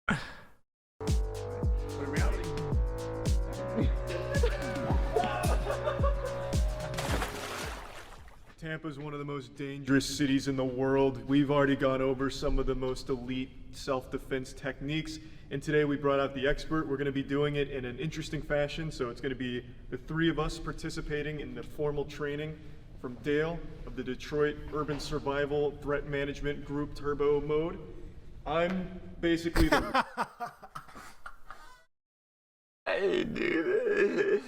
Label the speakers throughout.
Speaker 1: But in reality, Tampa is one of the most dangerous cities in the world. We've already gone over some of the most elite self-defense techniques, and today we brought out the expert. We're going to be doing it in an interesting fashion, so it's going to be the three of us participating in the formal training from Dale of the Detroit Urban Survival Threat Management Group Turbo Mode. I'm basically the...
Speaker 2: Hey, dude,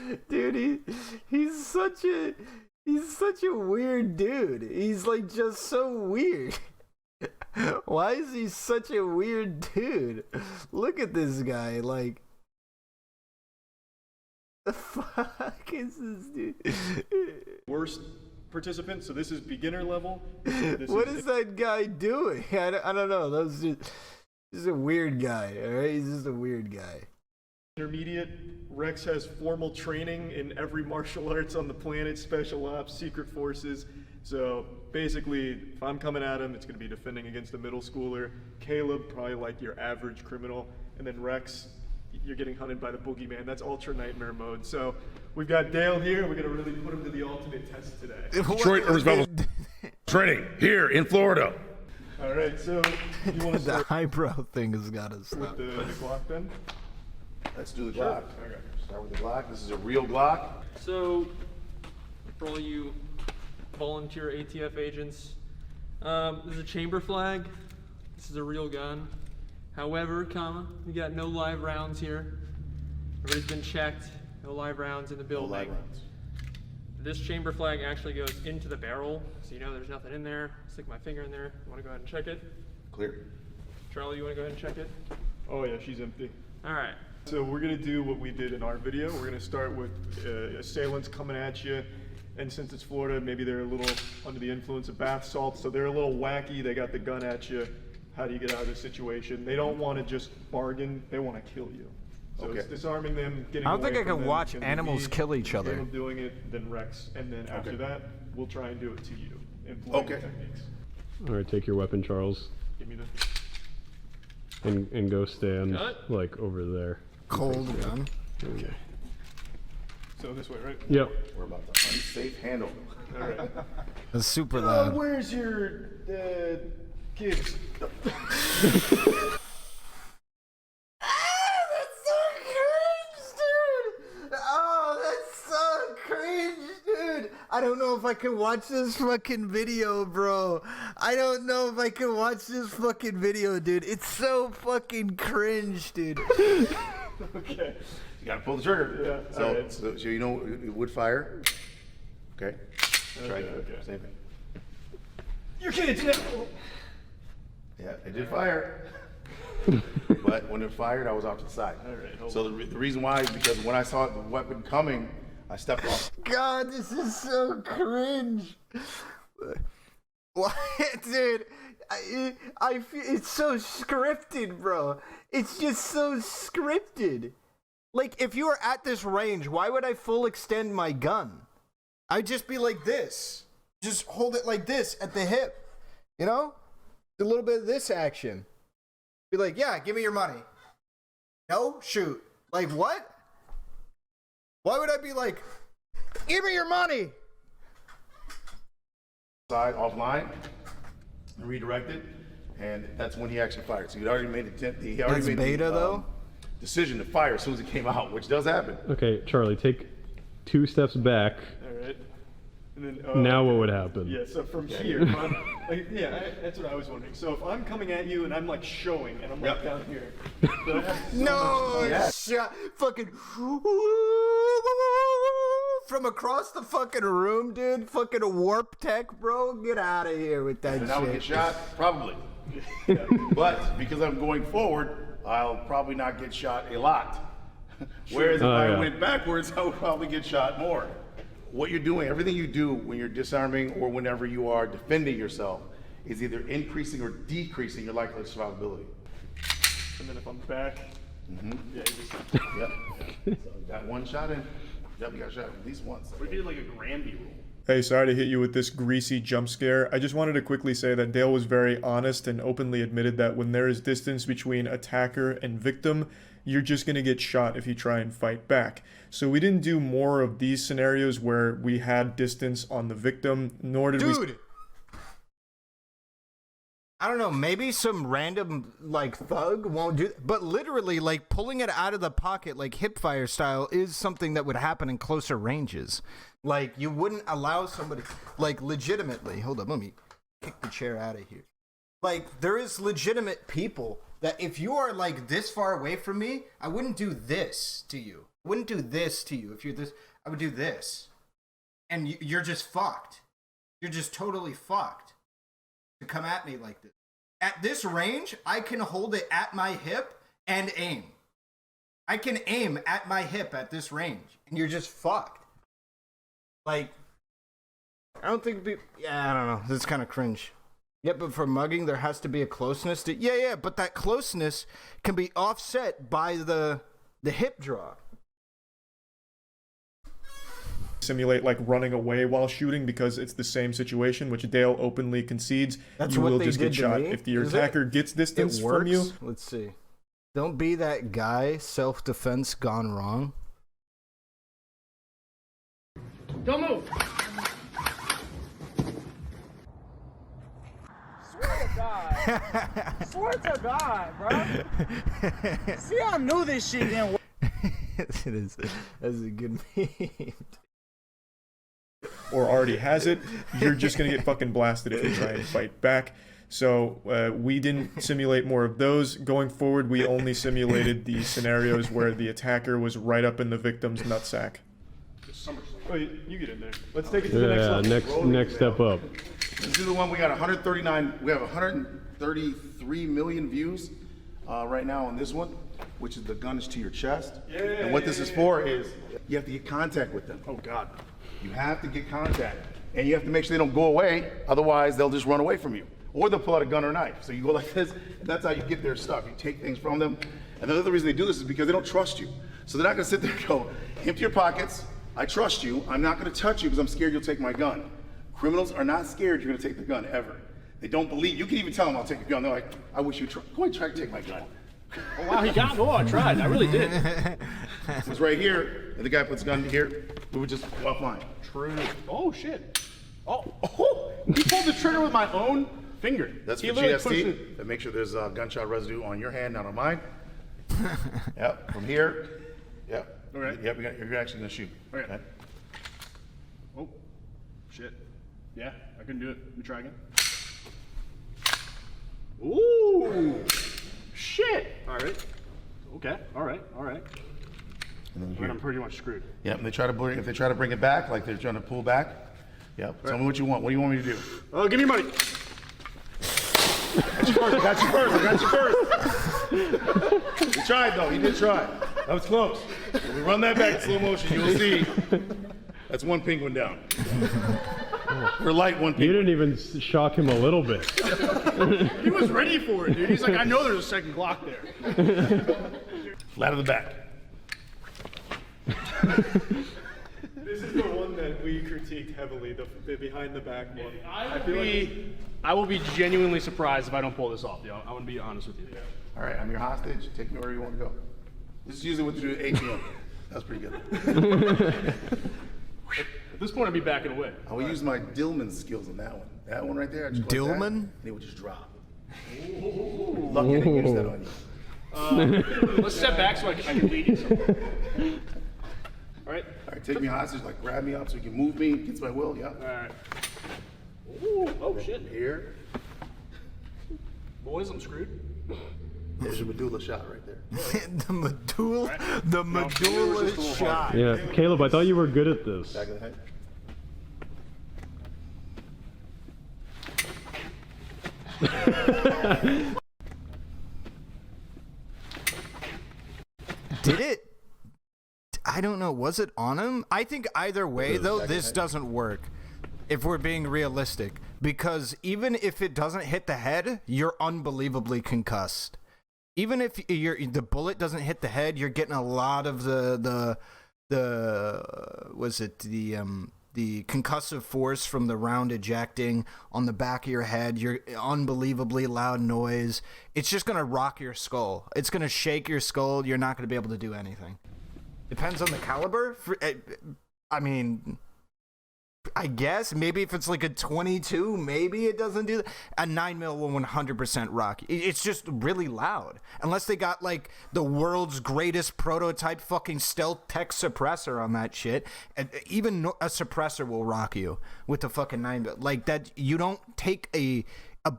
Speaker 2: he's such a weird dude. He's like just so weird. Why is he such a weird dude? Look at this guy, like, the fuck is this dude?
Speaker 1: Worst participant, so this is beginner level.
Speaker 2: What is that guy doing? I don't know. He's a weird guy, alright? He's just a weird guy.
Speaker 1: Intermediate. Rex has formal training in every martial arts on the planet, special ops, secret forces. So basically, if I'm coming at him, it's going to be defending against a middle schooler. Caleb, probably like your average criminal. And then Rex, you're getting hunted by the boogeyman. That's ultra nightmare mode. So we've got Dale here. We're going to really put him to the ultimate test today.
Speaker 3: Detroit Urban Survival training here in Florida.
Speaker 1: All right, so you want to
Speaker 2: The
Speaker 1: start
Speaker 2: highbrow thing has got to
Speaker 1: with
Speaker 2: stop.
Speaker 1: the Glock then?
Speaker 3: Let's do the
Speaker 1: Sure.
Speaker 3: Glock.
Speaker 1: Okay.
Speaker 3: Start with the Glock. This is a real Glock.
Speaker 4: So, for all you volunteer ATF agents, this is a chamber flag. This is a real gun. However, we got no live rounds here. Everybody's been checked. No live rounds in the
Speaker 3: No
Speaker 4: building.
Speaker 3: live rounds.
Speaker 4: This chamber flag actually goes into the barrel, so you know there's nothing in there. Stick my finger in there. You want to go ahead and check it?
Speaker 3: Clear.
Speaker 4: Charlie, you want to go ahead and check it?
Speaker 1: Oh yeah, she's empty.
Speaker 4: All right.
Speaker 1: So we're gonna do what we did in our video. We're gonna start with assailants coming at you, and since it's Florida, maybe they're a little under the influence of bath salts, so they're a little wacky. They got the gun at you. How do you get out of this situation? They don't want to just bargain. They want to kill you. So
Speaker 3: Okay.
Speaker 1: it's disarming them, getting
Speaker 2: I don't think
Speaker 1: away
Speaker 2: I
Speaker 1: from
Speaker 2: can
Speaker 1: them.
Speaker 2: watch
Speaker 1: It's gonna be
Speaker 2: animals
Speaker 1: me,
Speaker 2: kill each other.
Speaker 1: Caleb doing it, then Rex, and then after
Speaker 3: Okay.
Speaker 1: that, we'll try and do it to you. Employing
Speaker 3: Okay.
Speaker 1: techniques.
Speaker 5: All right, take your weapon, Charles,
Speaker 1: Give me the.
Speaker 5: and go stand
Speaker 4: Cut.
Speaker 5: like over there.
Speaker 2: Cold gun.
Speaker 1: Okay. So this way, right?
Speaker 5: Yep.
Speaker 3: We're about the unsafe handle.
Speaker 1: All right.
Speaker 2: It's super loud.
Speaker 1: Where's your kids?
Speaker 2: That's so cringe, dude! Oh, that's so cringe, dude! I don't know if I can watch this fucking video, bro. I don't know if I can watch this fucking video, dude. It's so fucking cringe, dude.
Speaker 1: Okay.
Speaker 3: You gotta pull the trigger.
Speaker 1: Yeah,
Speaker 3: So,
Speaker 1: alright.
Speaker 3: so you know it would fire. Okay. Try it.
Speaker 1: Okay.
Speaker 3: Same thing.
Speaker 1: Your kids now.
Speaker 3: Yeah, it did fire. But when it fired, I was off to the side.
Speaker 1: All right, hold
Speaker 3: So the reason why is because when I saw the weapon coming, I stepped off.
Speaker 2: God, this is so cringe. What, dude? I feel it's so scripted, bro. It's just so scripted. Like, if you were at this range, why would I full extend my gun? I'd just be like this. Just hold it like this at the hip. You know? A little bit of this action. Be like, yeah, give me your money. No, shoot. Like, what? Why would I be like, give me your money?
Speaker 3: Side offline, redirected, and that's when he actually fired. So he'd already made he already
Speaker 2: That's
Speaker 3: made
Speaker 2: beta,
Speaker 3: the
Speaker 2: though?
Speaker 3: decision to fire as soon as it came out, which does happen.
Speaker 5: Okay, Charlie, take 2 steps back.
Speaker 1: All right. And then,
Speaker 5: Now what would happen?
Speaker 1: Yeah, so from here, if I'm, like, that's what I was wondering. So if I'm coming at you and I'm like showing and I'm like
Speaker 3: Yep.
Speaker 1: down here, so I have so
Speaker 2: No
Speaker 1: much-
Speaker 3: Yeah.
Speaker 2: shot, fucking from across the fucking room, dude. Fucking warp tech, bro. Get out of here with that
Speaker 3: And I would
Speaker 2: shit.
Speaker 3: get shot, probably. But because I'm going forward, I'll probably not get shot a lot. Whereas if I
Speaker 5: yeah.
Speaker 3: went backwards, I would probably get shot more. What you're doing, everything you do when you're disarming or whenever you are defending yourself is either increasing or decreasing your likelihood of survivability.
Speaker 1: And then if I'm back, yeah, you just,
Speaker 3: Yep. So got one shot in. Yep, you got shot at least once.
Speaker 6: What if you did like a Granby rule?
Speaker 1: Hey, sorry to hit you with this greasy jump scare. I just wanted to quickly say that Dale was very honest and openly admitted that when there is distance between attacker and victim, you're just going to get shot if you try and fight back. So we didn't do more of these scenarios where we had distance on the victim, nor did we...
Speaker 2: Dude! I don't know, maybe some random, like, thug won't do... But literally, like, pulling it out of the pocket, like, hipfire style, is something that would happen in closer ranges. Like, you wouldn't allow somebody... Like, legitimately... Hold up, let me kick the chair out of here. Like, there is legitimate people that if you are, like, this far away from me, I wouldn't do this to you. I wouldn't do this to you. If you're this... I would do this. And you're just fucked. You're just totally fucked. To come at me like this. At this range, I can hold it at my hip and aim. I can aim at my hip at this range, and you're just fucked. Like, I don't think I don't know. This is kind of cringe. Yeah, but for mugging, there has to be a closeness to... Yeah, but that closeness can be offset by the hip draw.
Speaker 1: Simulate like running away while shooting because it's the same situation, which Dale openly concedes.
Speaker 2: That's
Speaker 1: you
Speaker 2: what
Speaker 1: will
Speaker 2: they
Speaker 1: just
Speaker 2: did
Speaker 1: get
Speaker 2: to
Speaker 1: shot
Speaker 2: me?
Speaker 1: if your
Speaker 2: Is
Speaker 1: attacker gets distance
Speaker 2: It
Speaker 1: from
Speaker 2: works?
Speaker 1: you.
Speaker 2: Let's see. Don't be that guy. Self-defense gone wrong.
Speaker 6: Don't move. Swear to God. Swear to God, bro. See, I knew this shit didn't work.
Speaker 2: It is. That's a good meme.
Speaker 1: Or already has it, you're just gonna get fucking blasted if you try and fight back. So we didn't simulate more of those. Going forward, we only simulated the scenarios where the attacker was right up in the victim's nutsack. Oh, you get in there. Let's take it to the next level.
Speaker 5: Next step up.
Speaker 3: This is the one we got 139. We have 133 million views right now on this one, which is the gun is to your chest. And what this is for is you have to get contact with them. Oh God. You have to get contact, and you have to make sure they don't go away. Otherwise, they'll just run away from you, or they'll pull out a gun or knife. So you go like this, and that's how you get their stuff. You take things from them. And the other reason they do this is because they don't trust you. So they're not gonna sit there and go, empty your pockets. I trust you. I'm not gonna touch you because I'm scared you'll take my gun. Criminals are not scared you're gonna take the gun ever. They don't believe. You can even tell them I'll take your gun. They're like, I wish you'd try. Go ahead, try to take my gun.
Speaker 6: Oh, wow, he got me. Oh, I tried. I really did.
Speaker 3: It was right here, and the guy puts the gun here. We would just go offline.
Speaker 6: True. Oh, shit. Oh, he pulled the trigger with my own finger.
Speaker 3: That's
Speaker 6: he
Speaker 3: for
Speaker 6: literally pushed
Speaker 3: GST.
Speaker 6: it.
Speaker 3: And make sure there's gunshot residue on your hand, not on mine. Yep, from here. Yep.
Speaker 6: Okay.
Speaker 3: Yep, you're actually gonna shoot.
Speaker 6: Okay. Oh, shit. Yeah, I couldn't do it. Let me try again. Ooh. Shit. All right. Okay. All right.
Speaker 3: And then
Speaker 6: But
Speaker 3: here.
Speaker 6: I'm pretty much screwed.
Speaker 3: Yep, and they try to if they try to bring it back, like they're trying to pull back. Yep. Tell me what you want. What do you want me to do?
Speaker 6: Oh, give me money.
Speaker 3: I got you first. He tried though. He did try. That was close. When we run that back in slow motion, you'll see. That's one penguin down. We're light one
Speaker 5: You
Speaker 3: penguin.
Speaker 5: didn't even shock him a little bit.
Speaker 6: He was ready for it, dude. He's like, I know there's a second Glock there.
Speaker 3: Flat of the back.
Speaker 1: This is the one that we critiqued heavily, the behind the back one.
Speaker 6: I will be genuinely surprised if I don't pull this off, yo. I want to be honest with you.
Speaker 3: All right, I'm your hostage. Take me wherever you want to go. This is usually what you do at ATM. That's pretty good.
Speaker 6: At this point, I'd be backing away.
Speaker 3: I will use my Dillman skills on that one. That one right there. I just go like that,
Speaker 2: Dillman?
Speaker 3: and it would just drop. Lucky I didn't use that on you.
Speaker 6: Let's step back so I can lead you somewhere. All right.
Speaker 3: All right, take me hostage, like grab me up so you can move me against my will. Yeah.
Speaker 6: All right. Ooh, oh shit.
Speaker 3: Here.
Speaker 6: Boys, I'm screwed.
Speaker 3: There's your medulla shot right there.
Speaker 2: the medulla, the
Speaker 6: yours is just a
Speaker 2: medulla
Speaker 6: little
Speaker 2: shot.
Speaker 5: Yeah, Caleb, I thought you were good at this.
Speaker 3: Back of the head.
Speaker 2: Did it? I don't know. Was it on him? I think either way, though, this doesn't work. If we're being realistic, because even if it doesn't hit the head, you're unbelievably concussed. Even if the bullet doesn't hit the head, you're getting a lot of the the concussive force from the round ejecting on the back of your head, your unbelievably loud noise. It's just gonna rock your skull. It's gonna shake your skull. You're not gonna be able to do anything. Depends on the caliber. I mean, I guess maybe if it's like a 22, maybe it doesn't do that. A 9mm will 100% rock. It's just really loud. Unless they got like the world's greatest prototype fucking stealth tech suppressor on that shit. And even a suppressor will rock you with the fucking 9mm. Like that, you don't take a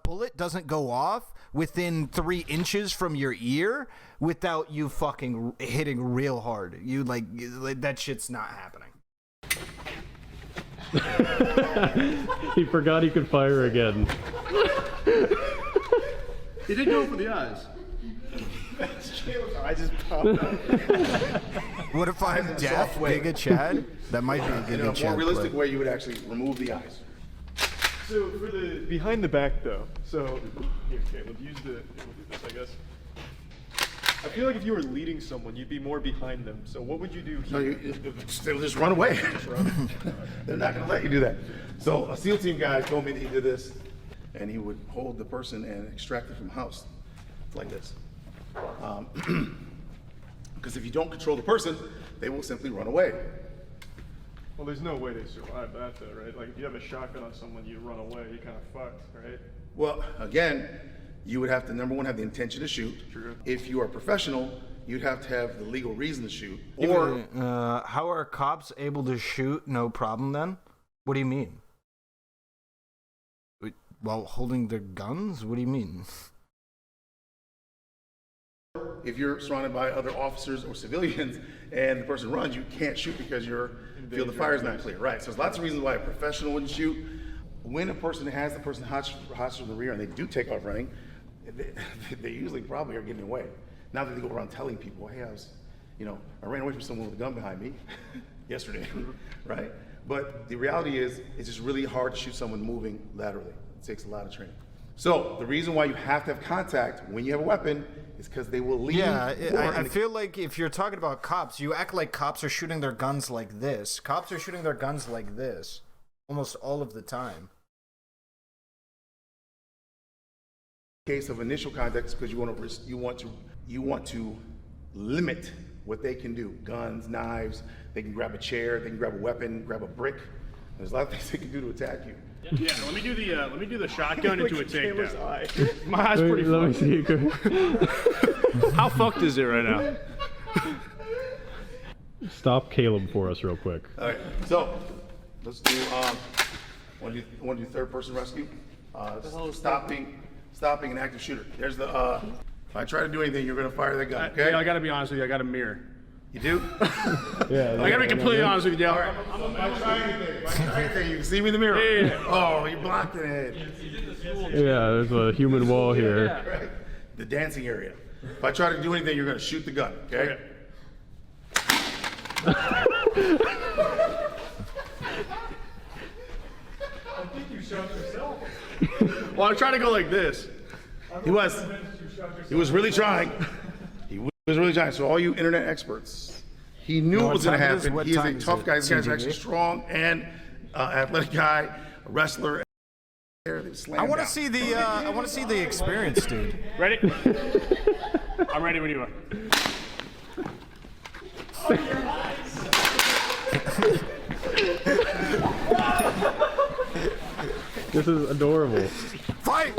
Speaker 2: bullet doesn't go off within 3 inches from your ear without you fucking hitting real hard. You like that shit's not happening.
Speaker 5: He forgot he could fire again.
Speaker 1: He did go for the eyes.
Speaker 3: I just popped out.
Speaker 2: What if I'm deaf, Giga Chad? That might be a
Speaker 3: In
Speaker 2: Giga
Speaker 3: a
Speaker 2: Chad.
Speaker 3: more realistic
Speaker 2: play.
Speaker 3: way, you would actually remove the eyes.
Speaker 1: So for the behind the back though, so here Caleb, use the we'll do this I guess. I feel like if you were leading someone, you'd be more behind them. So what would you do
Speaker 3: No,
Speaker 1: here?
Speaker 3: they'll just run away. They're not going to let you do that. So a SEAL team guy told me that he did this, and he would hold the person and extract it from the house like this. Because if you don't control the person, they will simply run away.
Speaker 1: Well, there's no way they survive that though, right? Like if you have a shotgun on someone, you run away, you're kind of fucked, right?
Speaker 3: Well, again, you would have to, number one, have the intention to shoot.
Speaker 1: True.
Speaker 3: If you are a professional, you'd have to have the legal reason to shoot. Or
Speaker 2: How are cops able to shoot no problem then? What do you mean? While holding their guns? What do you mean?
Speaker 3: if you're surrounded by other officers or civilians and the person runs, you can't shoot because your field of fire is not clear. Right, so there's lots of reasons why a professional wouldn't shoot. When a person has the person hostage in the rear and they do take off running, they usually probably are getting away. Now that they go around telling people, hey, I ran away from someone with a gun behind me yesterday, right? But the reality is, it's just really hard to shoot someone moving laterally. It takes a lot of training. So the reason why you have to have contact when you have a weapon is because they will leave.
Speaker 2: Yeah,
Speaker 3: more
Speaker 2: I
Speaker 3: in the-
Speaker 2: feel like if you're talking about cops, you act like cops are shooting their guns like this. Cops are shooting their guns like this almost all of the time.
Speaker 3: Case of initial contact is because you want to limit what they can do. Guns, knives, they can grab a chair, they can grab a weapon, grab a brick. There's a lot of things they can do to attack you.
Speaker 7: Yeah, let me do the shotgun into a
Speaker 1: Taylor's
Speaker 7: takedown.
Speaker 1: eye.
Speaker 7: My eye's pretty
Speaker 5: Let me
Speaker 7: fucked.
Speaker 5: see it go.
Speaker 7: How fucked is it right now?
Speaker 5: Stop Caleb for us real quick.
Speaker 3: All right, so let's do. Want to do third person rescue? Stopping an active shooter. There's the. If I try to do anything, you're gonna fire that gun. Okay?
Speaker 7: I gotta be honest with you, I got a mirror.
Speaker 3: You do?
Speaker 5: Yeah.
Speaker 7: I gotta be completely honest with you, Dale.
Speaker 3: If I try anything, you can see me in the mirror.
Speaker 7: Yeah.
Speaker 3: Oh, you're blocking it.
Speaker 5: Yeah, there's a human wall here.
Speaker 3: Right. The dancing area. If I try to do anything, you're gonna shoot the gun. Okay?
Speaker 7: Well, I was trying to go like this.
Speaker 3: He was really trying. He was really trying. So all you internet experts, he knew it was going to
Speaker 2: time it is?
Speaker 3: happen.
Speaker 2: What
Speaker 3: He is a
Speaker 2: time is
Speaker 3: tough
Speaker 2: it?
Speaker 3: guy. This guy's
Speaker 2: CGV?
Speaker 3: actually strong and athletic guy, a wrestler.
Speaker 2: I want to see the experience, dude.
Speaker 7: Ready? I'm ready when you are.
Speaker 5: This is adorable.
Speaker 2: Fight!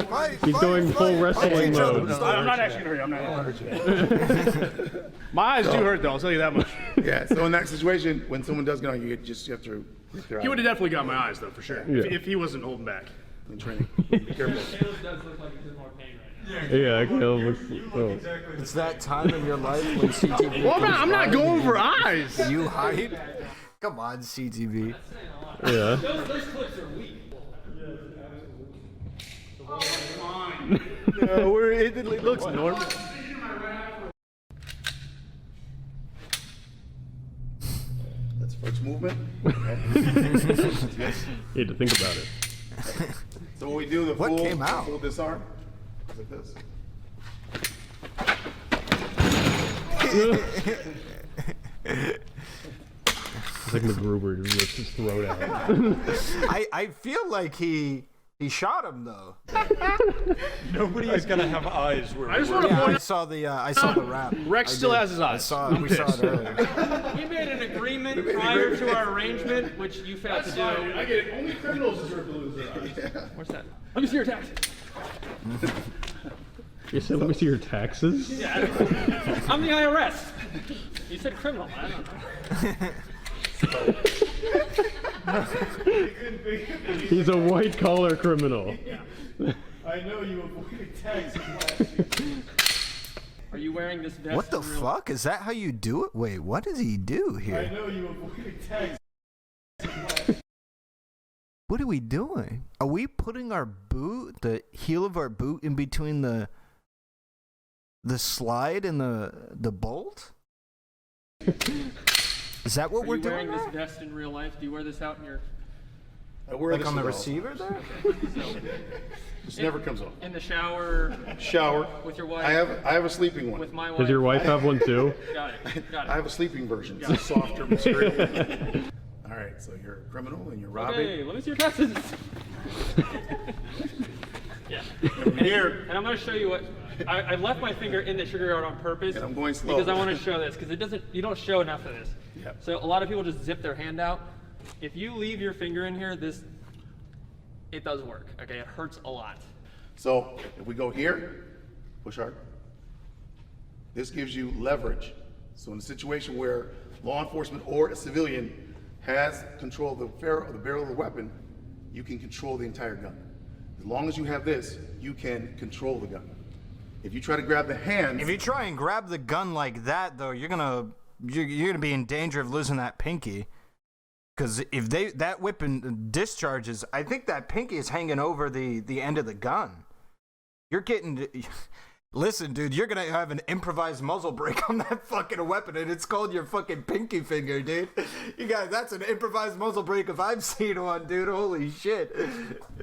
Speaker 5: He's going full wrestling mode.
Speaker 7: I'm not actually gonna hurt you. I'm not gonna hurt you. My eyes do hurt though, I'll tell you that much.
Speaker 3: Yeah. So in that situation, when someone does get on you, you have to.
Speaker 7: He would have definitely got my eyes though, for sure.
Speaker 5: Yeah.
Speaker 7: If he wasn't holding back.
Speaker 3: In training. Be careful.
Speaker 4: Caleb does look like he's in more pain right now.
Speaker 5: Yeah, Caleb looks. Oh.
Speaker 2: It's that time in your life when CTV.
Speaker 7: Well, I'm not going for eyes.
Speaker 2: You hide. Come on, CTV.
Speaker 5: Yeah.
Speaker 4: Those clips are weak.
Speaker 1: No, it looks normal.
Speaker 3: That's first movement.
Speaker 5: You had to think about it.
Speaker 3: So what we do, the
Speaker 2: What
Speaker 3: full,
Speaker 2: came out?
Speaker 3: full disarm, is like this.
Speaker 5: It's like MacGruber rips his throat out.
Speaker 2: I feel like he shot him though.
Speaker 1: Nobody is gonna have eyes where
Speaker 7: I just want to
Speaker 2: Yeah,
Speaker 7: point
Speaker 2: I saw the rap.
Speaker 7: Rex
Speaker 2: I
Speaker 7: still
Speaker 2: did.
Speaker 7: has his eyes.
Speaker 2: We saw it earlier.
Speaker 4: We made an agreement prior to our arrangement, which you failed to do.
Speaker 7: I get it. Only criminals deserve to lose their eyes.
Speaker 4: What's that? Let me see your tax.
Speaker 5: You said, let me see your taxes?
Speaker 4: Yeah, I'm the IRS. You said criminal. I don't know.
Speaker 5: He's a white collar criminal.
Speaker 1: I know you avoided taxes last year.
Speaker 4: Are you wearing this vest?
Speaker 2: What the
Speaker 4: in real-
Speaker 2: fuck? Is that how you do it? Wait, what does he do
Speaker 1: I
Speaker 2: here?
Speaker 1: know you avoided taxes.
Speaker 2: What are we doing? Are we putting our boot, the heel of our boot, in between the slide and the bolt? Is that what
Speaker 4: Are
Speaker 2: we're
Speaker 4: you wearing
Speaker 2: doing?
Speaker 4: this
Speaker 2: There?
Speaker 4: vest in real life? Do you wear this out in your
Speaker 3: I wear
Speaker 2: Like
Speaker 3: this
Speaker 2: on the
Speaker 3: as well.
Speaker 2: receiver there?
Speaker 3: This never comes off.
Speaker 4: in the shower
Speaker 3: Shower.
Speaker 4: with your wife?
Speaker 3: I have a sleeping one.
Speaker 4: with my wife.
Speaker 5: Does your wife have one too?
Speaker 4: Got it. Got it.
Speaker 3: I have a sleeping version. It's a softer material. All right, so you're a criminal and you're robbing.
Speaker 4: Okay, let me see your taxes. Yeah.
Speaker 3: Here,
Speaker 4: And I'm going to show you what I left my finger in the sugar guard on purpose.
Speaker 3: And I'm going slow.
Speaker 4: because I want to show this because you don't show enough of this.
Speaker 3: Yep.
Speaker 4: So a lot of people just zip their hand out. If you leave your finger in here, it does work. Okay, it hurts a lot.
Speaker 3: so if we go here, push hard. This gives you leverage. So in a situation where law enforcement or a civilian has control of the barrel of the weapon, you can control the entire gun. As long as you have this, you can control the gun. If you try to grab the hands,
Speaker 2: If you try and grab the gun like that, though, you're gonna be in danger of losing that pinky. Because if that weapon discharges, I think that pinky is hanging over the end of the gun. You're getting. Listen, dude, you're gonna have an improvised muzzle brake on that fucking weapon, and it's called your fucking pinky finger, dude. You guys, that's an improvised muzzle brake if I've seen one, dude. Holy shit.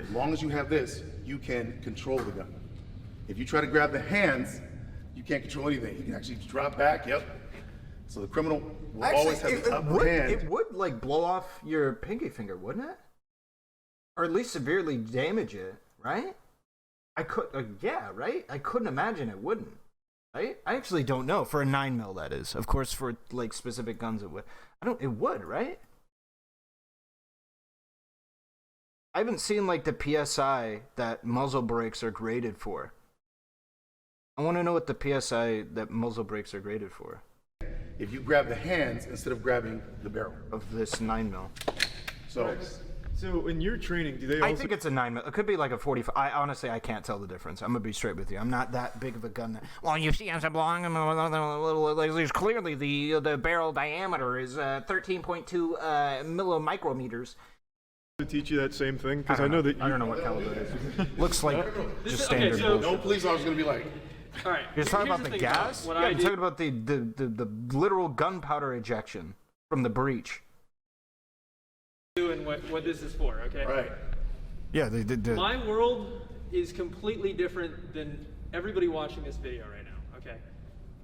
Speaker 3: as long as you have this, you can control the gun. If you try to grab the hands, you can't control anything. You can actually drop back, yep. So the criminal will always have the upper hand.
Speaker 2: It would like blow off your pinky finger, wouldn't it? Or at least severely damage it, right? I could, yeah, right? I couldn't imagine it wouldn't. Right? I actually don't know. For a 9mm, that is. Of course, for like specific guns, it would. It would, right? I haven't seen like the PSI that muzzle brakes are graded for. I want to know what the PSI that muzzle brakes are graded for
Speaker 3: If you grab the hands instead of grabbing the barrel.
Speaker 2: of this 9mm.
Speaker 3: So
Speaker 1: in your training, do they also?
Speaker 2: I think it's a 9mm. It could be like a 45. I can't tell the difference. I'm gonna be straight with you. I'm not that big of a gun. Well, you see, as I'm long, there's clearly the barrel diameter is 13.2 millimicrometers.
Speaker 1: to teach you that same thing? Because I know that
Speaker 2: I don't know what caliber it is. Looks like just
Speaker 4: Okay,
Speaker 2: standard
Speaker 4: so-
Speaker 2: bullshit.
Speaker 3: no police officer is going to be like,
Speaker 4: All right.
Speaker 2: You're talking
Speaker 4: here's
Speaker 2: about the
Speaker 4: thing
Speaker 2: gas?
Speaker 4: what
Speaker 2: Yeah,
Speaker 4: I
Speaker 2: I'm
Speaker 4: do-
Speaker 2: talking about the literal gunpowder ejection from the breach.
Speaker 4: and what this is for, okay?
Speaker 3: right.
Speaker 2: Yeah, they did.
Speaker 4: My world is completely different than everybody watching this video right now, okay?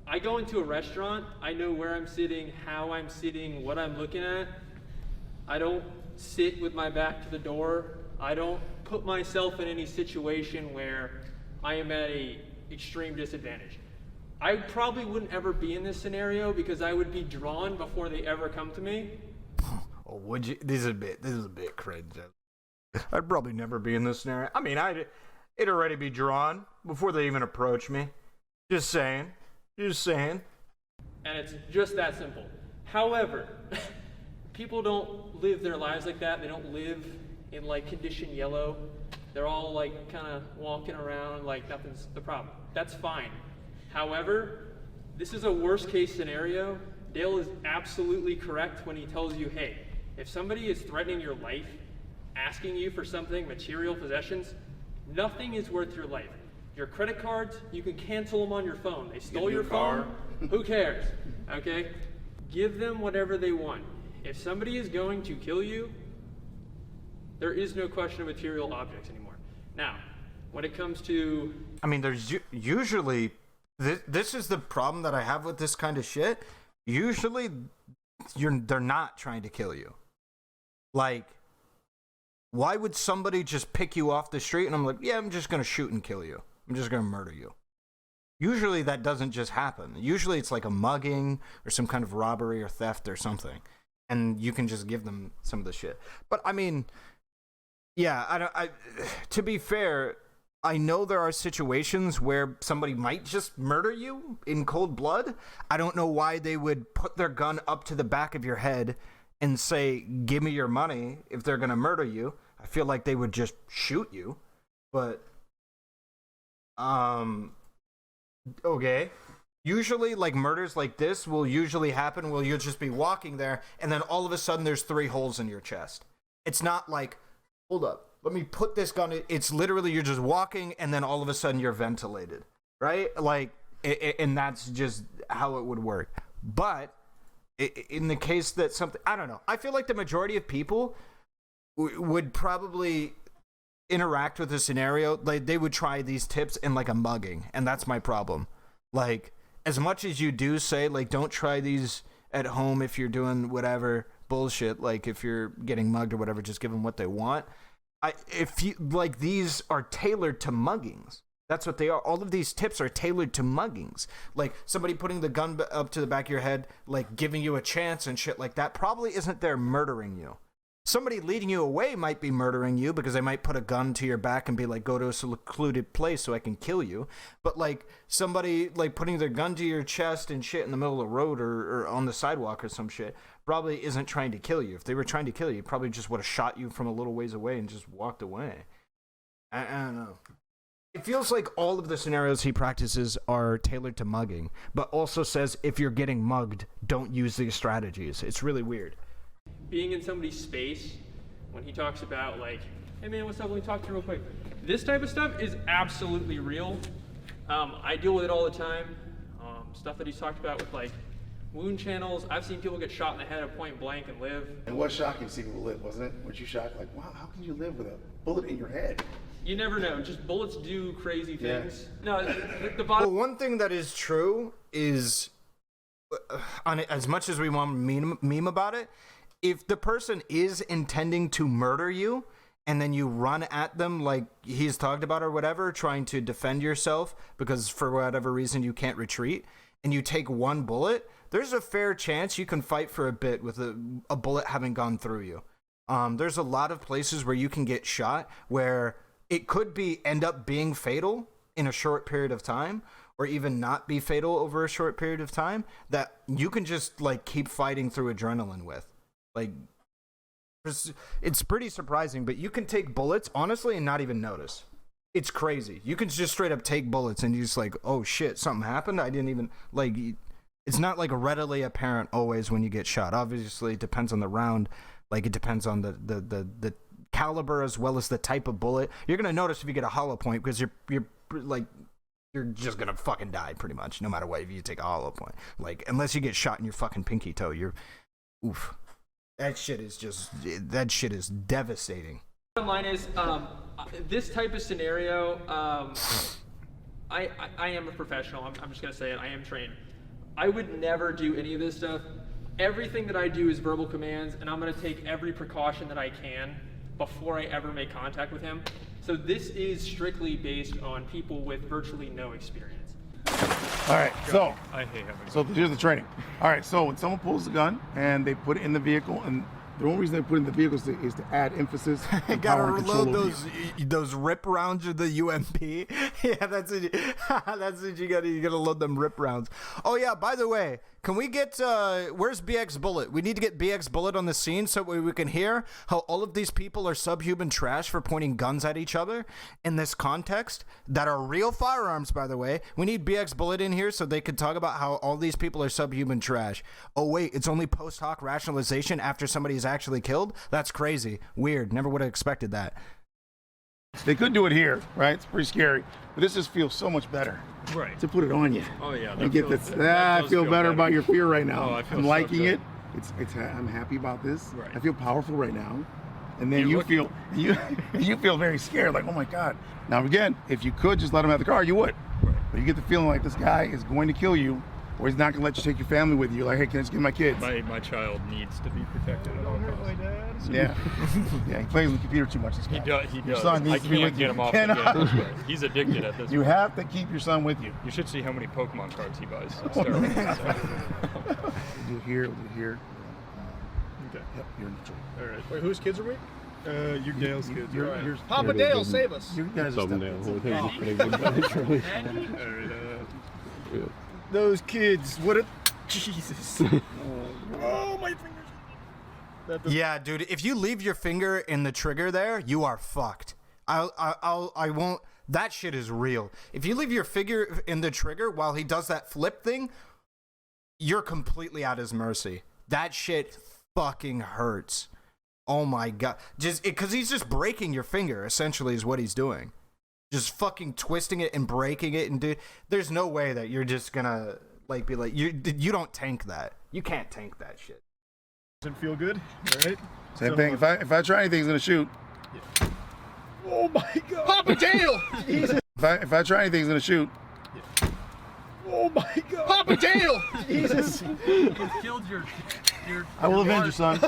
Speaker 4: I go into a restaurant, I know where I'm sitting, how I'm sitting, what I'm looking at. I don't sit with my back to the door. I don't put myself in any situation where I am at a extreme disadvantage. I probably wouldn't ever be in this scenario because I would be drawn before they ever come to me.
Speaker 2: Oh, would you? This is a bit cringe. I'd probably never be in this scenario. I mean, it'd already be drawn before they even approach me. Just saying.
Speaker 4: And it's just that simple. However, people don't live their lives like that. They don't live in like condition yellow. They're all like kind of walking around like nothing's the problem. That's fine. However, this is a worst case scenario. Dale is absolutely correct when he tells you, hey, if somebody is threatening your life, asking you for something, material possessions, nothing is worth your life. Your credit cards, you can cancel them on your phone. They stole
Speaker 3: you
Speaker 4: your
Speaker 3: a car.
Speaker 4: phone, who cares? Okay? Give them whatever they want. If somebody is going to kill you, there is no question of material objects anymore. Now, when it comes to
Speaker 2: I mean, there's usually this is the problem that I have with this kind of shit. Usually, they're not trying to kill you. Like, why would somebody just pick you off the street and I'm like, yeah, I'm just gonna shoot and kill you. I'm just gonna murder you. Usually that doesn't just happen. Usually it's like a mugging or some kind of robbery or theft or something, and you can just give them some of the shit. But I mean, yeah, to be fair, I know there are situations where somebody might just murder you in cold blood. I don't know why they would put their gun up to the back of your head and say, give me your money if they're going to murder you. I feel like they would just shoot you. But, okay. Usually, like, murders like this will usually happen where you'll just be walking there, and then all of a sudden there's 3 holes in your chest. It's not like, hold up, let me put this gun. It's literally you're just walking, and then all of a sudden you're ventilated, right? Like, and that's just how it would work. But in the case that something, I don't know. I feel like the majority of people would probably interact with a scenario. Like, they would try these tips in like a mugging, and that's my problem. Like, as much as you do say, like, don't try these at home if you're doing whatever bullshit, like if you're getting mugged or whatever, just give them what they want. If you like, these are tailored to muggings. That's what they are. All of these tips are tailored to muggings. Like, somebody putting the gun up to the back of your head, like giving you a chance and shit like that, probably isn't there murdering you. Somebody leading you away might be murdering you because they might put a gun to your back and be like, go to a secluded place so I can kill you. But like, somebody like putting their gun to your chest and shit in the middle of the road or on the sidewalk or some shit probably isn't trying to kill you. If they were trying to kill you, probably just would have shot you from a little ways away and just walked away. I don't know. It feels like all of the scenarios he practices are tailored to mugging, but also says if you're getting mugged, don't use these strategies. It's really weird.
Speaker 4: Being in somebody's space, when he talks about like, hey man, what's up, let me talk to you real quick. This type of stuff is absolutely real. I deal with it all the time. Stuff that he's talked about with like wound channels. I've seen people get shot in the head at point blank and live.
Speaker 3: And what shocking to see people live, wasn't it? Weren't you shocked? Like, wow, how can you live with a bullet in your head?
Speaker 4: You never know. Just bullets do crazy things. Yeah. No, the bottom.
Speaker 2: Well, one thing that is true is, on it, as much as we want to meme about it, if the person is intending to murder you and then you run at them like he's talked about or whatever, trying to defend yourself because for whatever reason you can't retreat, and you take one bullet, there's a fair chance you can fight for a bit with a bullet having gone through you. There's a lot of places where you can get shot where it could end up being fatal in a short period of time, or even not be fatal over a short period of time, that you can just like keep fighting through adrenaline with. Like, it's pretty surprising, but you can take bullets, honestly, and not even notice. It's crazy. You can just straight up take bullets and you're just like, oh shit, something happened? I didn't even, like, it's not like readily apparent always when you get shot. Obviously, it depends on the round. Like, it depends on the caliber as well as the type of bullet. You're going to notice if you get a hollow point because you're just going to fucking die pretty much, no matter what, if you take a hollow point. Like, unless you get shot in your fucking pinky toe, you're, oof. That shit is devastating.
Speaker 4: Bottom line is, this type of scenario, I am a professional. I'm just gonna say it. I am trained. I would never do any of this stuff. Everything that I do is verbal commands, and I'm gonna take every precaution that I can before I ever make contact with him. So this is strictly based on people with virtually no experience.
Speaker 3: All right, so
Speaker 5: I hate having
Speaker 3: so here's the training. All right, so when someone pulls the gun and they put it in the vehicle, and the only reason they put it in the vehicle is to add emphasis.
Speaker 2: You gotta reload those rip rounds of the UMP. Yeah, that's it. That's it. You gotta load them rip rounds. Oh yeah, by the way, can we get where's BX Bullet? We need to get BX Bullet on the scene so we can hear how all of these people are subhuman trash for pointing guns at each other in this context that are real firearms, by the way. We need BX Bullet in here so they can talk about how all these people are subhuman trash. Oh wait, it's only post hoc rationalization after somebody is actually killed? That's crazy. Weird. Never would have expected that.
Speaker 3: They could do it here, right? It's pretty scary, but this just feels so much better.
Speaker 5: Right.
Speaker 3: To put it on you.
Speaker 5: Oh yeah.
Speaker 3: And get this. I feel better about your fear right now.
Speaker 5: Oh, I feel
Speaker 3: I'm
Speaker 5: so
Speaker 3: liking
Speaker 5: good.
Speaker 3: it. I'm happy about this.
Speaker 5: Right.
Speaker 3: I feel powerful right now. And then you feel very scared, like, oh my God. Now again, if you could just let him have the car, you would.
Speaker 5: Right.
Speaker 3: But you get the feeling like this guy is going to kill you, or he's not gonna let you take your family with you. You're like, hey, can I just get my kids?
Speaker 5: My child needs to be protected at all costs.
Speaker 3: Yeah. Yeah, he plays with the computer too much. This guy.
Speaker 5: He
Speaker 3: Your
Speaker 5: does.
Speaker 3: son
Speaker 5: I
Speaker 3: needs to be
Speaker 5: can't
Speaker 3: with
Speaker 5: get
Speaker 3: you.
Speaker 5: him off
Speaker 3: Cannot.
Speaker 5: the game. He's addicted at this
Speaker 3: You
Speaker 5: point.
Speaker 3: have to keep your son with you.
Speaker 5: You should see how many Pokemon cards he buys. It's
Speaker 3: Oh,
Speaker 5: terrible.
Speaker 3: We'll do here, we'll do here.
Speaker 1: Okay.
Speaker 3: Yep, you're neutral.
Speaker 1: All right.
Speaker 7: Wait, whose kids are we?
Speaker 1: Your Dale's kids.
Speaker 3: You're,
Speaker 1: Right.
Speaker 3: you're,
Speaker 7: Papa Dale, save us.
Speaker 3: you guys are
Speaker 5: Thumbnail
Speaker 3: stuck.
Speaker 5: with him putting it down, Charlie.
Speaker 1: All right.
Speaker 5: Yeah.
Speaker 1: Those kids. What a Jesus. Oh, my fingers.
Speaker 2: Yeah, dude, if you leave your finger in the trigger there, you are fucked. I won't. That shit is real. If you leave your finger in the trigger while he does that flip thing, you're completely at his mercy. That shit fucking hurts. Oh my god. Just because he's just breaking your finger, essentially, is what he's doing. Just fucking twisting it and breaking it, and dude, there's no way that you're just gonna like be like you don't tank that. You can't tank that shit.
Speaker 1: Doesn't feel good. All right.
Speaker 3: Same thing. If I try anything, he's gonna shoot.
Speaker 1: Oh my god.
Speaker 7: Papa Dale!
Speaker 3: If I try anything, he's gonna shoot.
Speaker 1: Oh my god.
Speaker 7: Papa Dale!
Speaker 1: Jesus.
Speaker 4: Killed your
Speaker 3: I will avenge your son.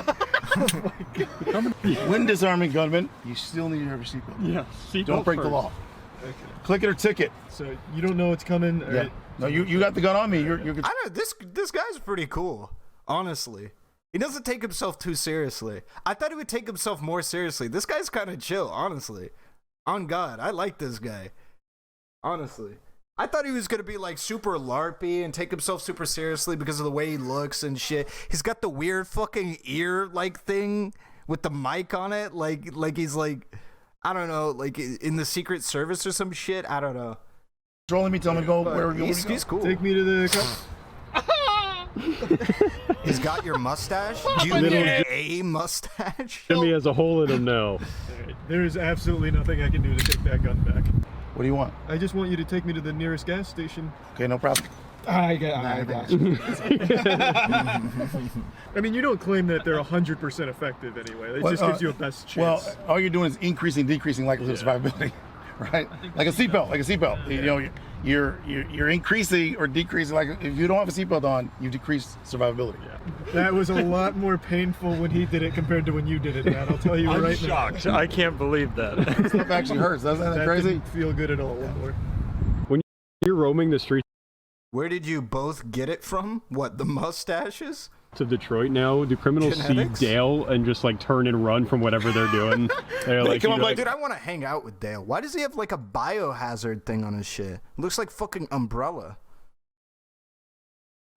Speaker 3: When disarming gunman, you still need to have your seatbelt.
Speaker 5: Yeah.
Speaker 3: Don't break the law.
Speaker 1: Okay.
Speaker 3: Click it or ticket.
Speaker 1: So you don't know what's coming. All
Speaker 3: Yeah.
Speaker 1: right.
Speaker 3: No, you got the gun on me. You're good.
Speaker 2: I don't know. This guy's pretty cool, honestly. He doesn't take himself too seriously. I thought he would take himself more seriously. This guy's kind of chill, honestly. On God, I like this guy. Honestly. I thought he was going to be like super LARPy and take himself super seriously because of the way he looks and shit. He's got the weird fucking ear like thing with the mic on it. Like he's like, I don't know, like in the Secret Service or some shit. I don't know.
Speaker 3: Controlling me, tell me to go where we're going.
Speaker 2: He's cool.
Speaker 1: Take me to the cup.
Speaker 2: He's got your mustache. Do you need a mustache?
Speaker 5: Jimmy has a hole in him now.
Speaker 1: All right. There is absolutely nothing I can do to take that gun back.
Speaker 3: What do you want?
Speaker 1: I just want you to take me to the nearest gas station.
Speaker 3: Okay, no problem.
Speaker 7: I got you.
Speaker 1: I mean, you don't claim that they're 100% effective anyway. It
Speaker 3: Well,
Speaker 1: just gives you a best chance.
Speaker 3: Well, all you're doing is increasing, decreasing likelihood of survivability, right? Like a seatbelt, You know, you're increasing or decreasing. Like if you don't have a seatbelt on, you decrease survivability.
Speaker 1: That was a lot more painful when he did it compared to when you did it, Matt. I'll tell you
Speaker 5: I'm
Speaker 1: right
Speaker 5: shocked. I can't believe that.
Speaker 3: Stuff actually hurts. Doesn't
Speaker 1: now.
Speaker 3: that
Speaker 1: That
Speaker 3: crazy?
Speaker 1: didn't feel good at all.
Speaker 5: When you're roaming the streets
Speaker 2: Where did you both get it from? What, the mustaches?
Speaker 5: of Detroit now, do criminals
Speaker 2: Genetics?
Speaker 5: see Dale and just like turn and run from whatever they're doing? They're like,
Speaker 3: come
Speaker 5: you
Speaker 3: up
Speaker 5: know,
Speaker 3: like-
Speaker 2: Dude, I want to hang out with Dale. Why does he have like a biohazard thing on his shit? It looks like fucking Umbrella.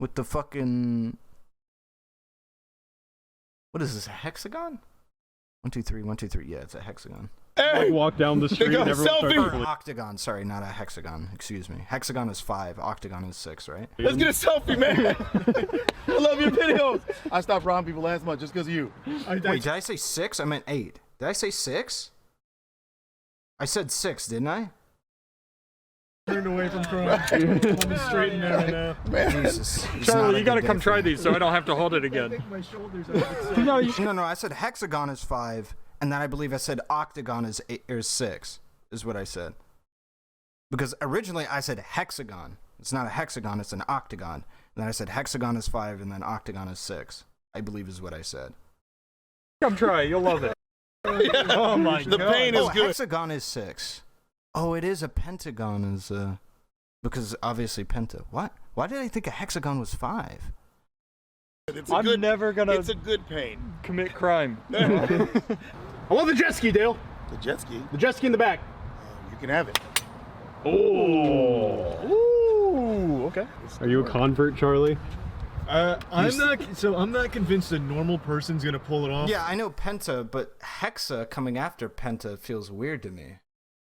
Speaker 2: With the fucking... What is this, a hexagon? 1, 2, 3, 1, 2, 3. Yeah, it's a hexagon.
Speaker 5: like, walk down the street
Speaker 3: got
Speaker 5: and
Speaker 3: a
Speaker 5: everyone starts
Speaker 3: selfie.
Speaker 2: Or
Speaker 5: to
Speaker 2: octagon, sorry, not a hexagon. Excuse me. Hexagon is 5, octagon is 6, right?
Speaker 3: Let's get a selfie, man. I love your videos. I stopped robbing people last month just because of you.
Speaker 2: Wait, did I say 6? I meant 8. Did I say 6? I said 6, didn't I?
Speaker 1: Turned away from crime. On the straight and narrow now.
Speaker 3: Man.
Speaker 2: Jesus. It's not
Speaker 5: Charlie,
Speaker 2: a
Speaker 5: you gotta
Speaker 2: good
Speaker 5: come
Speaker 2: day
Speaker 5: try
Speaker 2: for me.
Speaker 5: these so I don't have to hold it again.
Speaker 1: Take my shoulders out.
Speaker 2: No, I said hexagon is 5, and then I believe I said octagon is 8 or 6, is what I said. Because originally I said hexagon. It's not a hexagon, it's an octagon. And then I said hexagon is 5, and then octagon is 6. I believe is what I said.
Speaker 5: Come try, you'll love it. Oh my
Speaker 3: The
Speaker 5: god.
Speaker 3: pain is
Speaker 2: Oh,
Speaker 3: good.
Speaker 2: hexagon is 6. Oh, it is a pentagon is because obviously penta. What? Why did I think a hexagon was 5?
Speaker 3: It's
Speaker 5: I'm never gonna
Speaker 3: It's a good pain.
Speaker 5: commit crime.
Speaker 7: I want the jet ski, Dale.
Speaker 3: The jet ski,
Speaker 7: The jet ski in the back.
Speaker 3: you can have it.
Speaker 5: Oh.
Speaker 7: Ooh, okay.
Speaker 5: Are you a convert, Charlie?
Speaker 1: I'm not convinced a normal person's gonna pull it off.
Speaker 2: Yeah, I know penta, but hexa coming after penta feels weird to me.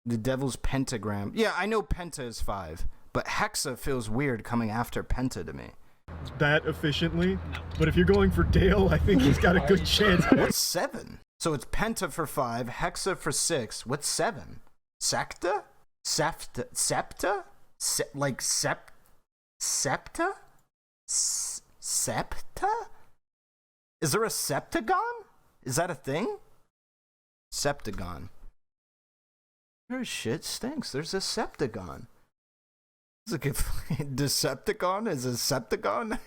Speaker 2: The devil's pentagram. Yeah, I know penta is 5, but hexa feels weird coming after penta to me.
Speaker 1: That efficiently. But if you're going for Dale, I think he's got a good chance.
Speaker 2: What's 7? So it's penta for 5, hexa for 6. What's 7? Secta? Septa? Septa? Septa? Septa? Is there a septagon? Is that a thing? Septagon. Your shit stinks. There's a septagon. It's a good Decepticon is a Septagon.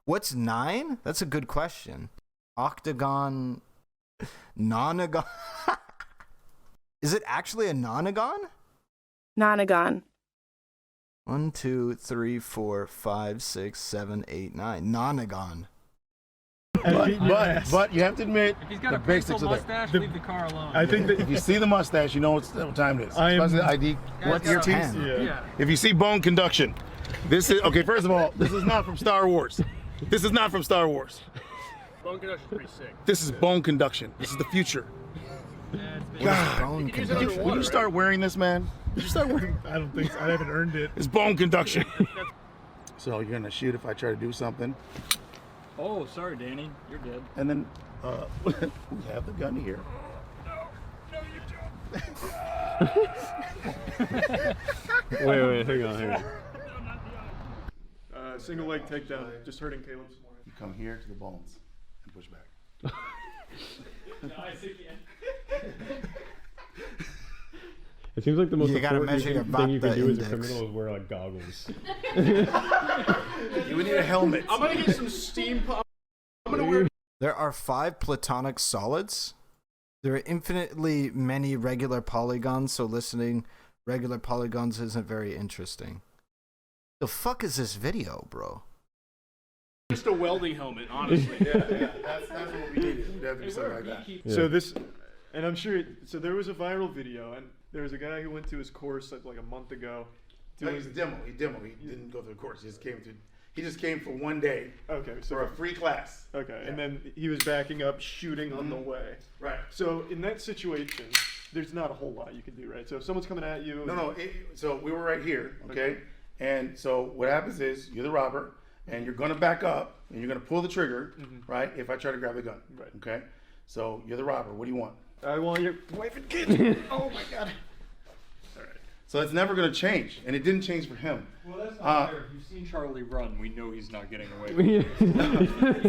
Speaker 2: What's 9? That's a good question. Octagon, nonagon. Is it actually a nonagon?
Speaker 8: Nonagon.
Speaker 2: 1, 2, 3, 4, 5, 6, 7, 8, 9. Nonagon.
Speaker 3: But you have to admit,
Speaker 4: If he's got
Speaker 3: the
Speaker 4: a pencil
Speaker 3: basics are there.
Speaker 4: mustache, leave the car alone.
Speaker 1: I think that
Speaker 3: If you see the mustache, you know what time it is.
Speaker 1: I am-
Speaker 3: Especially the ID.
Speaker 2: What's
Speaker 3: earpiece.
Speaker 2: 10?
Speaker 1: yeah.
Speaker 3: If you see bone conduction, this is okay. First of all, this is not from Star Wars. This is not from Star Wars.
Speaker 7: Bone Conduction's pretty sick.
Speaker 3: This is bone conduction. This is the future. God,
Speaker 2: Bone
Speaker 7: use it
Speaker 2: conduction.
Speaker 7: underwater.
Speaker 3: when you start wearing this, man, you start wearing.
Speaker 1: I don't think so. I haven't earned it.
Speaker 3: It's bone conduction. So you're gonna shoot if I try to do something,
Speaker 5: Oh, sorry, Danny. You're dead.
Speaker 3: and then we have the gun here.
Speaker 5: Wait, hang on.
Speaker 1: Single leg takedown, just hurting Caleb's.
Speaker 3: You come here to the bones and push back.
Speaker 5: It seems like the most
Speaker 2: You gotta
Speaker 5: important
Speaker 2: measure your
Speaker 5: thing you can
Speaker 2: Vata
Speaker 5: do as a
Speaker 2: index.
Speaker 5: criminal is wear like goggles.
Speaker 3: You would need a helmet.
Speaker 7: I'm gonna get some steam pump. I'm gonna wear.
Speaker 2: There are 5 Platonic Solids. There are infinitely many regular polygons, so listening regular polygons isn't very interesting. The fuck is this video, bro?
Speaker 7: Just a welding helmet, honestly.
Speaker 3: That's what we needed. We have to do something like that.
Speaker 1: So this, and I'm sure, so there was a viral video, and there was a guy who went to his course like a month ago.
Speaker 3: No, he's a demo. He didn't go through the course. He just came for one day
Speaker 1: Okay, so
Speaker 3: for a free class.
Speaker 1: okay, and then he was backing up, shooting on the way.
Speaker 3: Right.
Speaker 1: So in that situation, there's not a whole lot you can do, right? So if someone's coming at you,
Speaker 3: No. So we were right here, okay? And so what happens is you're the robber, and you're gonna back up, and you're gonna pull the trigger, right? If I try to grab the gun,
Speaker 1: Right.
Speaker 3: Okay. So you're the robber. What do you want?
Speaker 1: I want your wife and kids. Oh my god. All right.
Speaker 3: So it's never gonna change, and it didn't change for him.
Speaker 9: Well, that's not fair. If you've seen Charlie run, we know he's not getting away.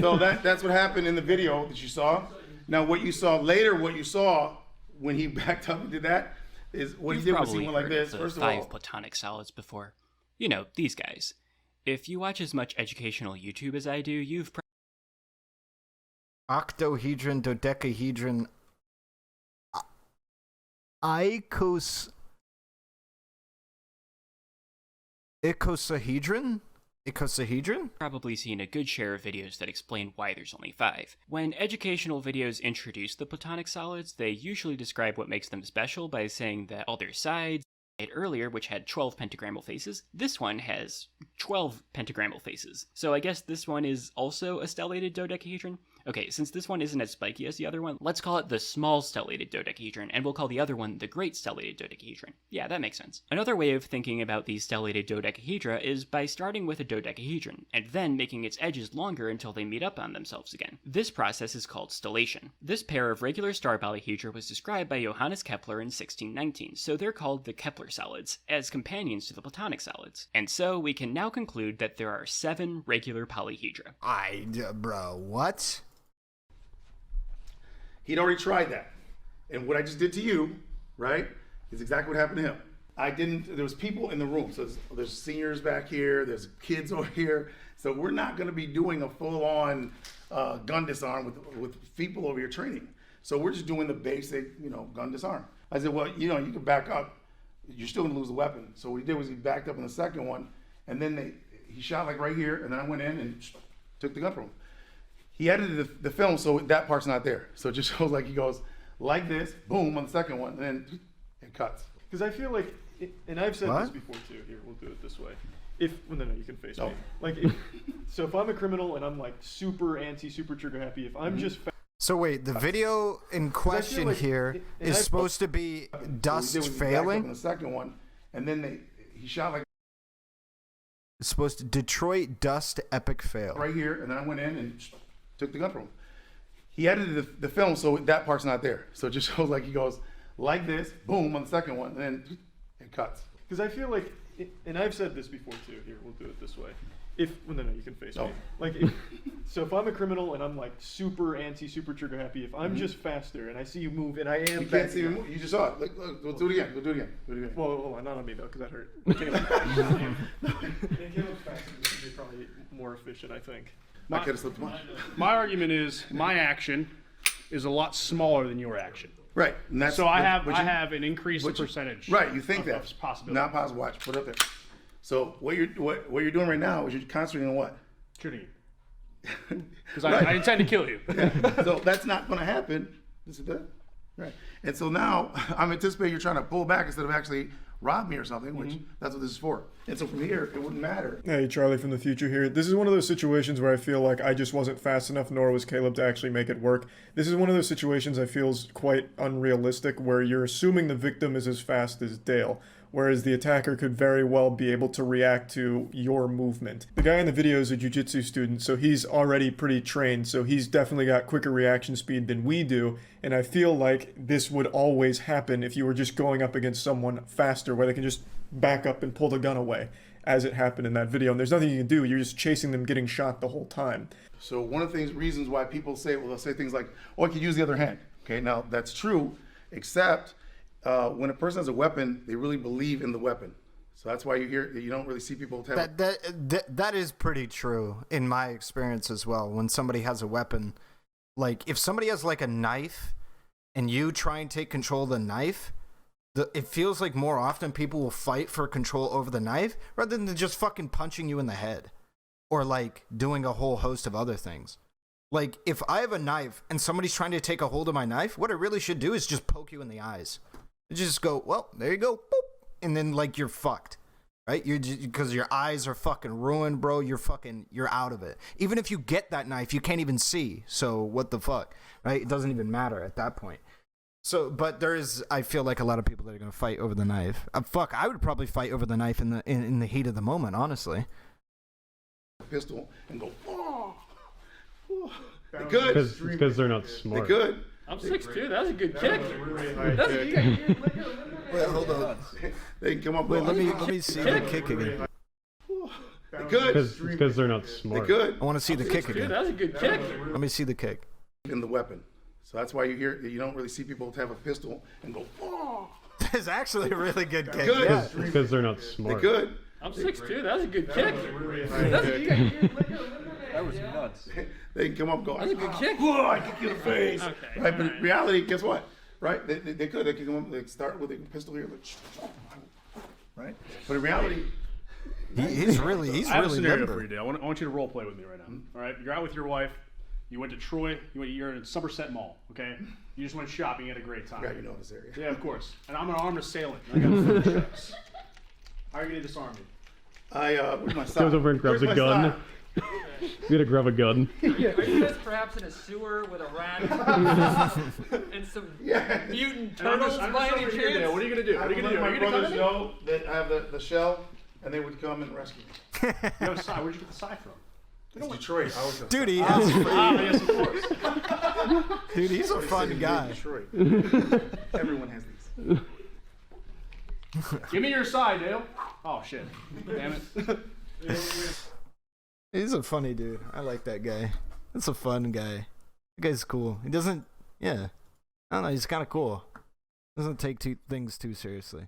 Speaker 3: So that's what happened in the video that you saw. Now what you saw later, what you saw when he backed up and did that, is what he did was he went like this. First of all,
Speaker 10: 5 Platonic Solids before. You know, these guys. If you watch as much educational YouTube as I do, you've
Speaker 2: Octohedron, dodecahedron, icosahedron? Icosahedron?
Speaker 10: probably seen a good share of videos that explain why there's only 5. When educational videos introduce the Platonic Solids, they usually describe what makes them special by saying that all their sides, earlier, which had 12 pentagrammal faces, this one has 12 pentagrammal faces. So I guess this one is also a stellated dodecahedron? Okay, since this one isn't as spiky as the other one, let's call it the small stellated dodecahedron, and we'll call the other one the great stellated dodecahedron. Yeah, that makes sense. Another way of thinking about these stellated dodecahedra is by starting with a dodecahedron, and then making its edges longer until they meet up on themselves again. This process is called stellation. This pair of regular star polyhedra was described by Johannes Kepler in 1619, so they're called the Kepler solids, as companions to the Platonic solids. And so we can now conclude that there are 7 regular polyhedra.
Speaker 2: Bro, what?
Speaker 3: he'd already tried that. And what I just did to you, right, is exactly what happened to him. There was people in the room. So there's seniors back here, there's kids over here. So we're not gonna be doing a full-on gun disarm with people over here training. So we're just doing the basic, gun disarm. I said, well, you can back up. You're still gonna lose the weapon. So what he did was he backed up in the second one, and then he shot like right here, and then I went in and took the gun from him. He edited the film, so that part's not there. So it just shows like he goes like this, boom, on the second one, and then it cuts.
Speaker 1: Because I feel like, and I've said this
Speaker 2: What?
Speaker 1: before too. Here, we'll do it this way. No, you can face
Speaker 3: No.
Speaker 1: me. Like, so if I'm a criminal and I'm like super antsy, super trigger happy, if I'm just
Speaker 2: So wait, the video in question
Speaker 1: like-
Speaker 2: here
Speaker 1: and
Speaker 2: is
Speaker 1: I-
Speaker 2: supposed to be dust
Speaker 3: So what he did was he backed up in
Speaker 2: failing.
Speaker 3: the second one, and then he shot like
Speaker 2: It's supposed to Detroit dust epic fail.
Speaker 3: right here, and then I went in and took the gun from him. He edited the film, so that part's not there. So it just shows like he goes like this, boom, on the second one, and then it cuts.
Speaker 1: because I feel like, and I've said this before too. Here, we'll do it this way. well, no, you can face
Speaker 3: Oh.
Speaker 1: me. Like, so if I'm a criminal and I'm like super antsy, super trigger happy, if I'm just faster and I see you move and I am,
Speaker 3: You can't see him. You just saw it. Look, we'll do it again. We'll do it again. Do it again.
Speaker 1: Well, hold on, not on me though, because that hurt. Caleb's faster. This would be probably more efficient, I think.
Speaker 3: I could have slipped one.
Speaker 7: My argument is my action is a lot smaller than your action.
Speaker 3: Right. And that's,
Speaker 7: So I
Speaker 3: but you-
Speaker 7: have an increased percentage.
Speaker 3: Right. You think
Speaker 7: of
Speaker 3: that.
Speaker 7: possibility.
Speaker 3: Not possible. Watch. Put it up there. So what you're doing right now is you're concentrating on what?
Speaker 7: Shooting you. Because
Speaker 3: Right.
Speaker 7: I intend to kill you.
Speaker 3: So that's not going to happen. This is that. Right. And so now I'm anticipating you're trying to pull back instead of actually rob me or something, which that's what this is for. And so from here, it wouldn't matter.
Speaker 1: Hey, Charlie from the future here. This is one of those situations where I feel like I just wasn't fast enough, nor was Caleb, to actually make it work. This is one of those situations I feel is quite unrealistic, where you're assuming the victim is as fast as Dale, whereas the attacker could very well be able to react to your movement. The guy in the video is a jiu-jitsu student, so he's already pretty trained, so he's definitely got quicker reaction speed than we do, and I feel like this would always happen if you were just going up against someone faster, where they can just back up and pull the gun away, as it happened in that video, and there's nothing you can do. You're just chasing them getting shot the whole time.
Speaker 3: So one of the reasons why people say, well, they'll say things like, oh, I could use the other hand. Okay, now that's true, except when a person has a weapon, they really believe in the weapon. So that's why you don't really see people have
Speaker 2: That is pretty true in my experience as well. When somebody has a weapon, like if somebody has like a knife and you try and take control of the knife, it feels like more often people will fight for control over the knife rather than just fucking punching you in the head or like doing a whole host of other things. Like if I have a knife and somebody's trying to take a hold of my knife, what I really should do is just poke you in the eyes. Just go, well, there you go, boop, and then like you're fucked, right? You're because your eyes are fucking ruined, bro. You're out of it. Even if you get that knife, you can't even see. So what the fuck, right? It doesn't even matter at that point. So, but I feel like a lot of people that are gonna fight over the knife. Fuck, I would probably fight over the knife in the heat of the moment, honestly.
Speaker 3: pistol and go, oh. They could.
Speaker 5: Because they're not smart.
Speaker 3: They could.
Speaker 4: I'm 6'2". That's a good kick. That's a good kick.
Speaker 2: Wait, hold on.
Speaker 3: They can come up.
Speaker 2: Wait, let me see the kick again.
Speaker 3: They could.
Speaker 5: Because they're not
Speaker 3: They
Speaker 5: smart.
Speaker 3: could.
Speaker 2: I want to see the kick again.
Speaker 4: That's a good kick.
Speaker 2: Let me see the kick.
Speaker 3: In the weapon. So that's why you don't really see people have a pistol and go, oh.
Speaker 2: That's actually a really good kick.
Speaker 3: Good.
Speaker 2: Yeah.
Speaker 5: Because they're not
Speaker 3: They
Speaker 5: smart.
Speaker 3: could.
Speaker 4: I'm 6'2". That's a good kick. That's a good kick.
Speaker 9: That was nuts.
Speaker 3: They can come up and go,
Speaker 4: That's a good kick.
Speaker 3: oh, I kick you in the face.
Speaker 4: Okay.
Speaker 3: Right, but in reality, guess what? Right? They could. They could come up, they start with a pistol here, like, right? But in reality,
Speaker 2: He's really
Speaker 7: I have a scenario
Speaker 2: limber.
Speaker 7: for you, Dale. I want you to role play with me right now. All right, you're out with your wife. You went to Troy. You're in Somerset Mall. Okay, you just went shopping. You had a great time.
Speaker 3: yeah, you know this area.
Speaker 7: Yeah, of course. And I'm an armed assailant. I got food checks. How are you gonna disarm me?
Speaker 3: Where's my
Speaker 5: Goes
Speaker 3: sock?
Speaker 5: over and grabs
Speaker 3: Where's
Speaker 5: a
Speaker 3: my
Speaker 5: gun.
Speaker 3: sock?
Speaker 5: You gotta grab a gun.
Speaker 4: Are you guys perhaps in a sewer with a rat and some
Speaker 3: Yeah.
Speaker 4: mutant
Speaker 7: And I'm
Speaker 4: turtles
Speaker 7: just
Speaker 4: by
Speaker 7: over
Speaker 4: any
Speaker 7: here, Dale.
Speaker 4: chance?
Speaker 7: What are you gonna do?
Speaker 3: I
Speaker 7: What are you
Speaker 3: would
Speaker 7: gonna do?
Speaker 3: let
Speaker 7: Are
Speaker 3: my
Speaker 7: you gonna
Speaker 3: brothers
Speaker 7: come in?
Speaker 3: know that I have the shell, and they would come and rescue me.
Speaker 7: You have a sign. Where'd you get the sign from?
Speaker 3: It's Detroit. I was a
Speaker 2: Dude, he is.
Speaker 7: Yes, of course.
Speaker 2: Dude, he's a fun guy.
Speaker 3: Detroit. Everyone has these.
Speaker 7: Give me your side, Dale. Oh shit. Damn it.
Speaker 2: He's a funny dude. I like that guy. That's a fun guy. That guy's cool. He doesn't, yeah. I don't know, he's kind of cool. Doesn't take things too seriously.